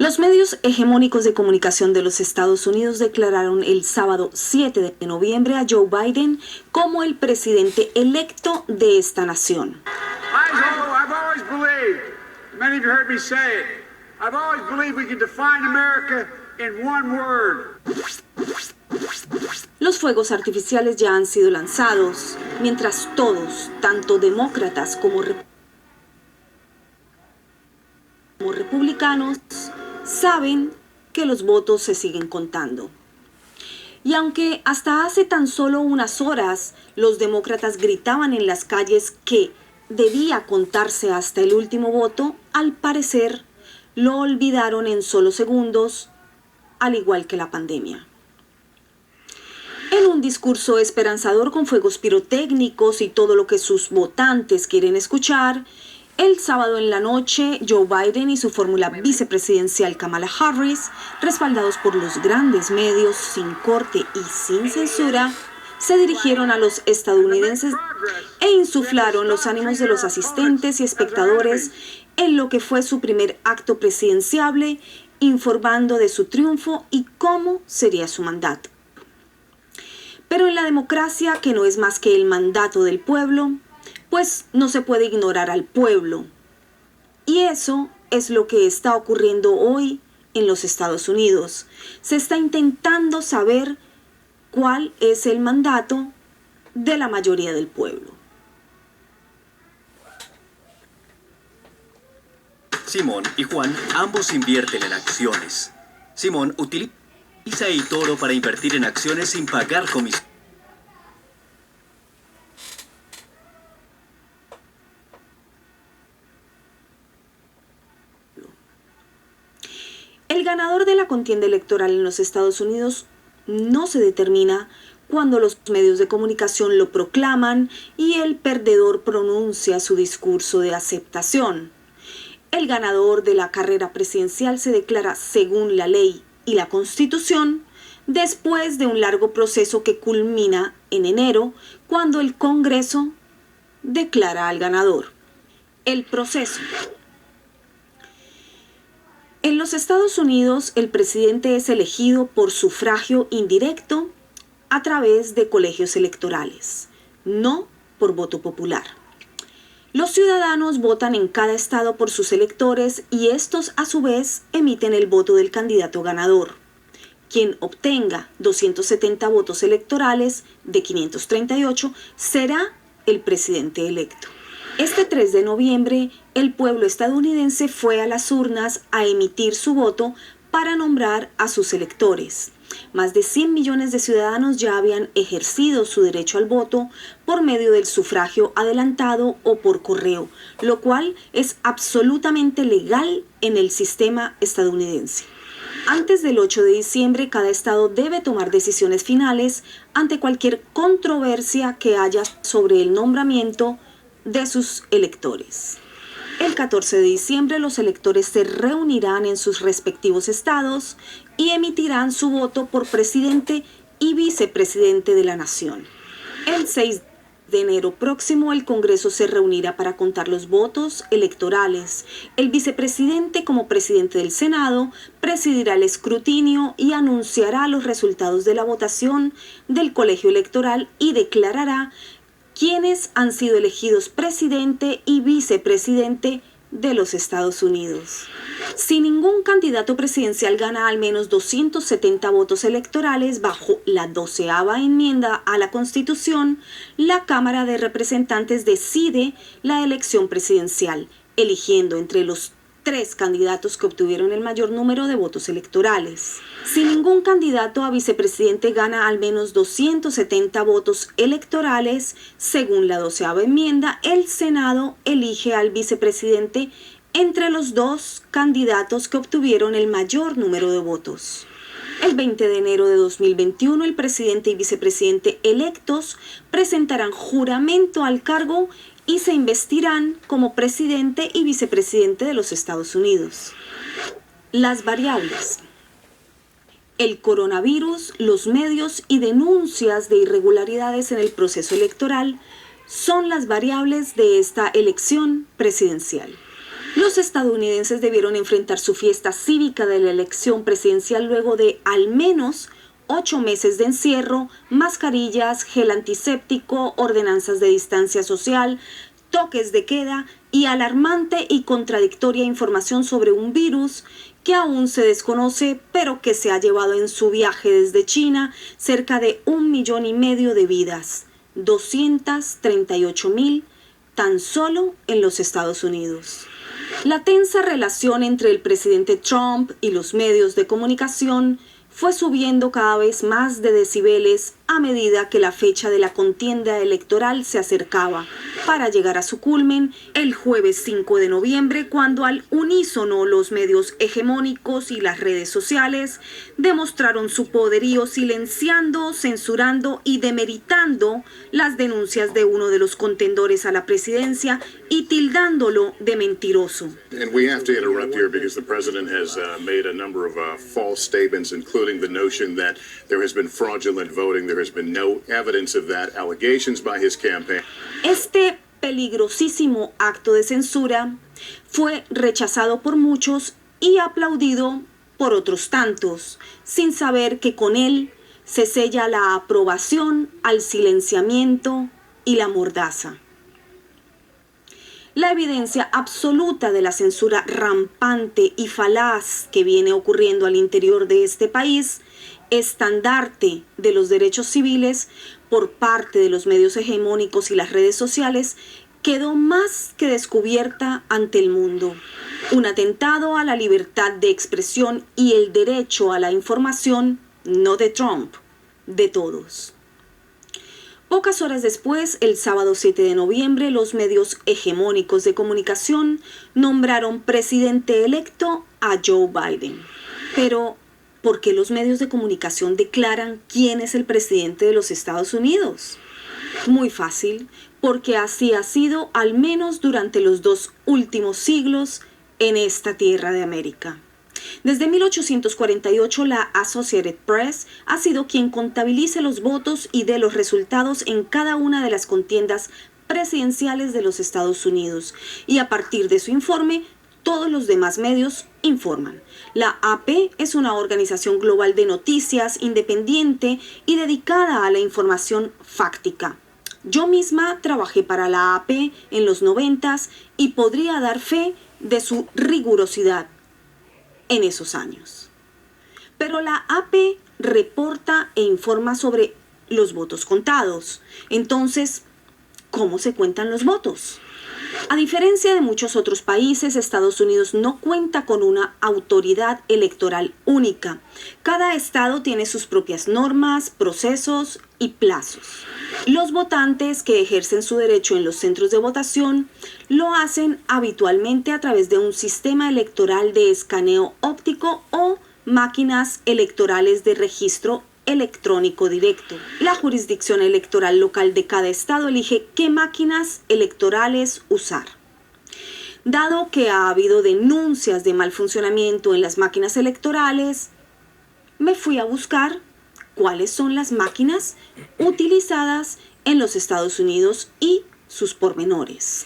Los medios hegemónicos de comunicación de los Estados Unidos declararon el sábado 7 de noviembre a Joe Biden como el presidente electo de esta nación. Los fuegos artificiales ya han sido lanzados, mientras todos, tanto demócratas como republicanos, saben que los votos se siguen contando. Y aunque hasta hace tan solo unas horas los demócratas gritaban en las calles que debía contarse hasta el último voto, al parecer lo olvidaron en solo segundos, al igual que la pandemia. En un discurso esperanzador con fuegos pirotécnicos y todo lo que sus votantes quieren escuchar, el sábado en la noche, Joe Biden y su fórmula vicepresidencial Kamala Harris, respaldados por los grandes medios, sin corte y sin censura, se dirigieron a los estadounidenses e insuflaron los ánimos de los asistentes y espectadores en lo que fue su primer acto presidenciable, informando de su triunfo y cómo sería su mandato. Pero en la democracia, que no es más que el mandato del pueblo, pues no se puede ignorar al pueblo. Y eso es lo que está ocurriendo hoy en los Estados Unidos. Se está intentando saber cuál es el mandato de la mayoría del pueblo. Simón y Juan ambos invierten en acciones. Simón utiliza eToro para invertir en acciones sin pagar comisión. El ganador de la contienda electoral en los Estados Unidos no se determina cuando los medios de comunicación lo proclaman y el perdedor pronuncia su discurso de aceptación. El ganador de la carrera presidencial se declara según la ley y la Constitución después de un largo proceso que culmina en enero, cuando el Congreso declara al ganador. El proceso. En los Estados Unidos, el presidente es elegido por sufragio indirecto a través de colegios electorales, no por voto popular. Los ciudadanos votan en cada estado por sus electores y estos, a su vez, emiten el voto del candidato ganador. Quien obtenga 270 votos electorales de 538 será el presidente electo. Este 3 de noviembre, el pueblo estadounidense fue a las urnas a emitir su voto para nombrar a sus electores. Más de 100 millones de ciudadanos ya habían ejercido su derecho al voto por medio del sufragio adelantado o por correo, lo cual es absolutamente legal en el sistema estadounidense. Antes del 8 de diciembre, cada estado debe tomar decisiones finales ante cualquier controversia que haya sobre el nombramiento de sus electores. El 14 de diciembre los electores se reunirán en sus respectivos estados y emitirán su voto por presidente y vicepresidente de la nación. El 6 de enero próximo el Congreso se reunirá para contar los votos electorales. El vicepresidente, como presidente del Senado, presidirá el escrutinio y anunciará los resultados de la votación del colegio electoral y declarará quienes han sido elegidos presidente y vicepresidente de los Estados Unidos. Si ningún candidato presidencial gana al menos 270 votos electorales bajo la 12ª enmienda a la Constitución, la Cámara de Representantes decide la elección presidencial, eligiendo entre los 3 candidatos que obtuvieron el mayor número de votos electorales. Si ningún candidato a vicepresidente gana al menos 270 votos electorales, según la 12ª enmienda, el Senado elige al vicepresidente entre los 2 candidatos que obtuvieron el mayor número de votos. El 20 de enero de 2021, el presidente y vicepresidente electos presentarán juramento al cargo y se investirán como presidente y vicepresidente de los Estados Unidos. Las variables. El coronavirus, los medios y denuncias de irregularidades en el proceso electoral son las variables de esta elección presidencial. Los estadounidenses debieron enfrentar su fiesta cívica de la elección presidencial luego de al menos 8 meses de encierro, mascarillas, gel antiséptico, ordenanzas de distancia social, toques de queda y alarmante y contradictoria información sobre un virus que aún se desconoce, pero que se ha llevado en su viaje desde China cerca de 1,5 millones de vidas, 238,000 tan solo en los Estados Unidos. La tensa relación entre el presidente Trump y los medios de comunicación fue subiendo cada vez más de decibeles a medida que la fecha de la contienda electoral se acercaba, para llegar a su culmen el jueves 5 de noviembre, cuando al unísono los medios hegemónicos y las redes sociales demostraron su poderío silenciando, censurando y demeritando las denuncias de uno de los contendores a la presidencia y tildándolo de mentiroso. And we have to interrupt here because the president has made a number of false statements, including the notion that there has been fraudulent voting. There has been no evidence of that. Allegations by his campaign. Este peligrosísimo acto de censura fue rechazado por muchos y aplaudido por otros tantos, sin saber que con él se sella la aprobación al silenciamiento y la mordaza. La evidencia absoluta de la censura rampante y falaz que viene ocurriendo al interior de este país, estandarte de los derechos civiles por parte de los medios hegemónicos y las redes sociales, quedó más que descubierta ante el mundo. Un atentado a la libertad de expresión y el derecho a la información, no de Trump, de todos. Pocas horas después, el sábado 7 de noviembre, los medios hegemónicos de comunicación nombraron presidente electo a Joe Biden. Pero, ¿por qué los medios de comunicación declaran quién es el presidente de los Estados Unidos? Muy fácil, porque así ha sido al menos durante los 2 últimos siglos en esta tierra de América. Desde 1848, la Associated Press ha sido quien contabilice los votos y dé los resultados en cada una de las contiendas presidenciales de los Estados Unidos. Y a partir de su informe, todos los demás medios informan. La AP es una organización global de noticias independiente y dedicada a la información fáctica. Yo misma trabajé para la AP en los 90s y podría dar fe de su rigurosidad en esos años. Pero la AP reporta e informa sobre los votos contados. Entonces, ¿cómo se cuentan los votos? A diferencia de muchos otros países, Estados Unidos no cuenta con una autoridad electoral única. Cada estado tiene sus propias normas, procesos y plazos. Los votantes que ejercen su derecho en los centros de votación lo hacen habitualmente a través de un sistema electoral de escaneo óptico o máquinas electorales de registro electrónico directo. La jurisdicción electoral local de cada estado elige qué máquinas electorales usar. Dado que ha habido denuncias de mal funcionamiento en las máquinas electorales, me fui a buscar cuáles son las máquinas utilizadas en los Estados Unidos y sus pormenores.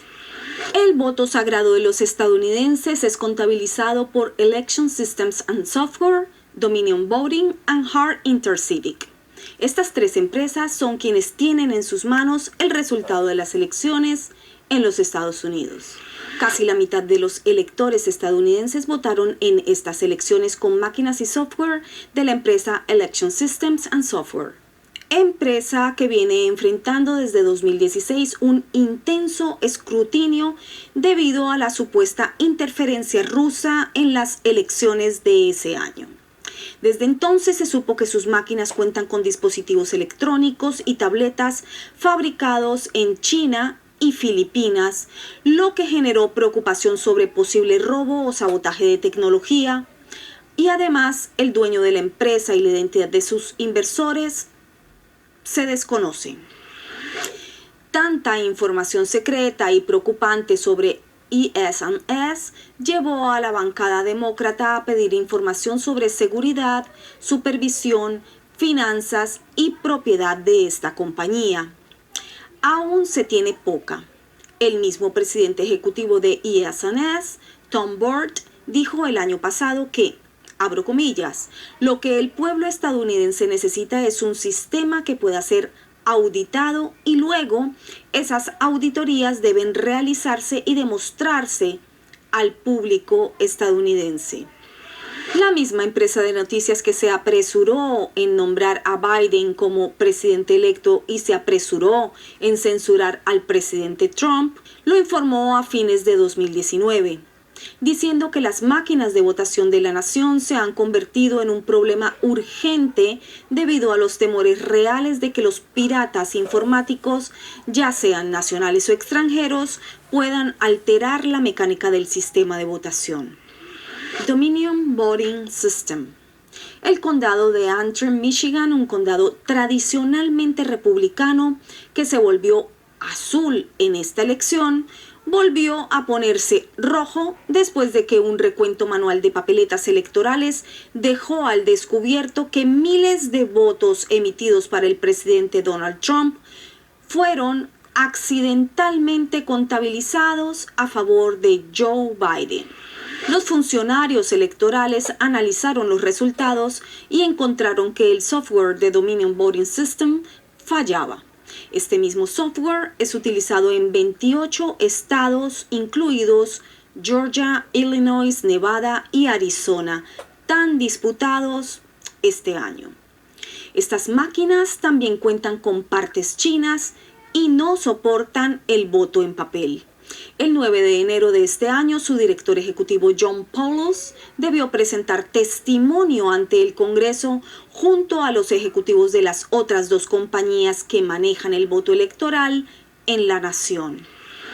El voto sagrado de los estadounidenses es contabilizado por Election Systems and Software, Dominion Voting and Hart Intercivic. Estas 3 empresas son quienes tienen en sus manos el resultado de las elecciones en los Estados Unidos. Casi la mitad de los electores estadounidenses votaron en estas elecciones con máquinas y software de la empresa Election Systems and Software, empresa que viene enfrentando desde 2016 un intenso escrutinio debido a la supuesta interferencia rusa en las elecciones de ese año. Desde entonces se supo que sus máquinas cuentan con dispositivos electrónicos y tabletas fabricados en China y Filipinas, lo que generó preocupación sobre posible robo o sabotaje de tecnología. Y además, el dueño de la empresa y la identidad de sus inversores se desconocen. Tanta información secreta y preocupante sobre IS&S llevó a la bancada demócrata a pedir información sobre seguridad, supervisión, finanzas y propiedad de esta compañía. Aún se tiene poca. El mismo presidente ejecutivo de ISNS, Tom Burt, dijo el año pasado que, abro comillas, lo que el pueblo estadounidense necesita es un sistema que pueda ser auditado y luego esas auditorías deben realizarse y demostrarse al público estadounidense. La misma empresa de noticias que se apresuró en nombrar a Biden como presidente electo y se apresuró en censurar al presidente Trump, lo informó a fines de 2019, diciendo que las máquinas de votación de la nación se han convertido en un problema urgente debido a los temores reales de que los piratas informáticos, ya sean nacionales o extranjeros, puedan alterar la mecánica del sistema de votación. Dominion Voting System. El condado de Antrim, Michigan, un condado tradicionalmente republicano que se volvió azul en esta elección, volvió a ponerse rojo después de que un recuento manual de papeletas electorales dejó al descubierto que miles de votos emitidos para el presidente Donald Trump fueron accidentalmente contabilizados a favor de Joe Biden. Los funcionarios electorales analizaron los resultados y encontraron que el software de Dominion Voting System fallaba. Este mismo software es utilizado en 28 estados, incluidos Georgia, Illinois, Nevada y Arizona, tan disputados este año. Estas máquinas también cuentan con partes chinas y no soportan el voto en papel. El 9 de enero de este año, su director ejecutivo John Poulos debió presentar testimonio ante el Congreso junto a los ejecutivos de las otras dos compañías que manejan el voto electoral en la nación.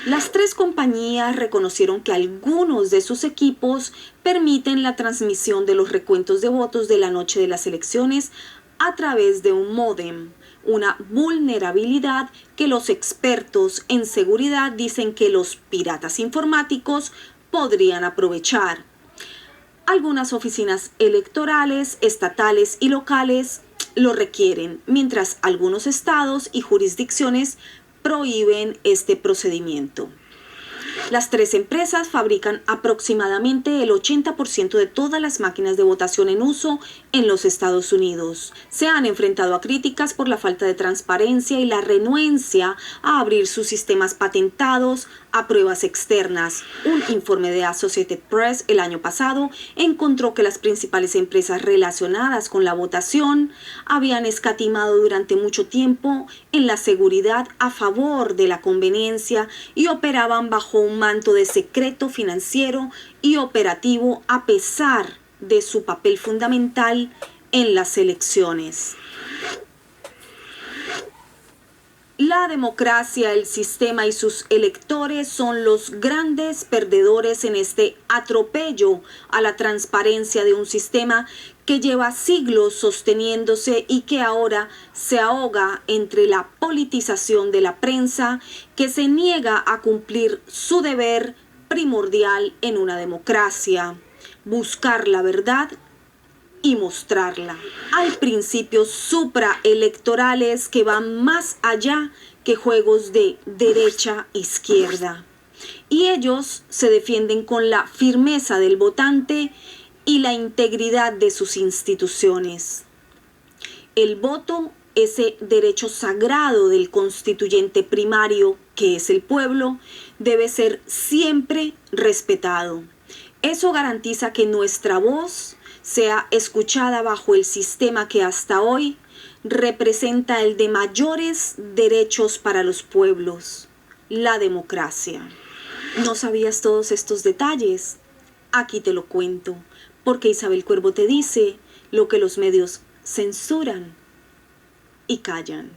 Las tres compañías reconocieron que algunos de sus equipos permiten la transmisión de los recuentos de votos de la noche de las elecciones a través de un módem, una vulnerabilidad que los expertos en seguridad dicen que los piratas informáticos podrían aprovechar. Algunas oficinas electorales, estatales y locales lo requieren, mientras algunos estados y jurisdicciones prohíben este procedimiento. Las tres empresas fabrican aproximadamente el 80% de todas las máquinas de votación en uso en los Estados Unidos. Se han enfrentado a críticas por la falta de transparencia y la renuencia a abrir sus sistemas patentados a pruebas externas. Un informe de Associated Press el año pasado encontró que las principales empresas relacionadas con la votación habían escatimado durante mucho tiempo en la seguridad a favor de la conveniencia y operaban bajo un manto de secreto financiero y operativo a pesar de su papel fundamental en las elecciones. La democracia, el sistema y sus electores son los grandes perdedores en este atropello a la transparencia de un sistema que lleva siglos sosteniéndose y que ahora se ahoga entre la politización de la prensa que se niega a cumplir su deber primordial en una democracia: buscar la verdad y mostrarla. Hay principios supraelectorales que van más allá que juegos de derecha-izquierda. Y ellos se defienden con la firmeza del votante y la integridad de sus instituciones. El voto, ese derecho sagrado del constituyente primario, que es el pueblo, debe ser siempre respetado. Eso garantiza que nuestra voz sea escuchada bajo el sistema que hasta hoy representa el de mayores derechos para los pueblos, la democracia. ¿No sabías todos estos detalles? Aquí te lo cuento, porque Isabel Cuervo te dice lo que los medios censuran y callan.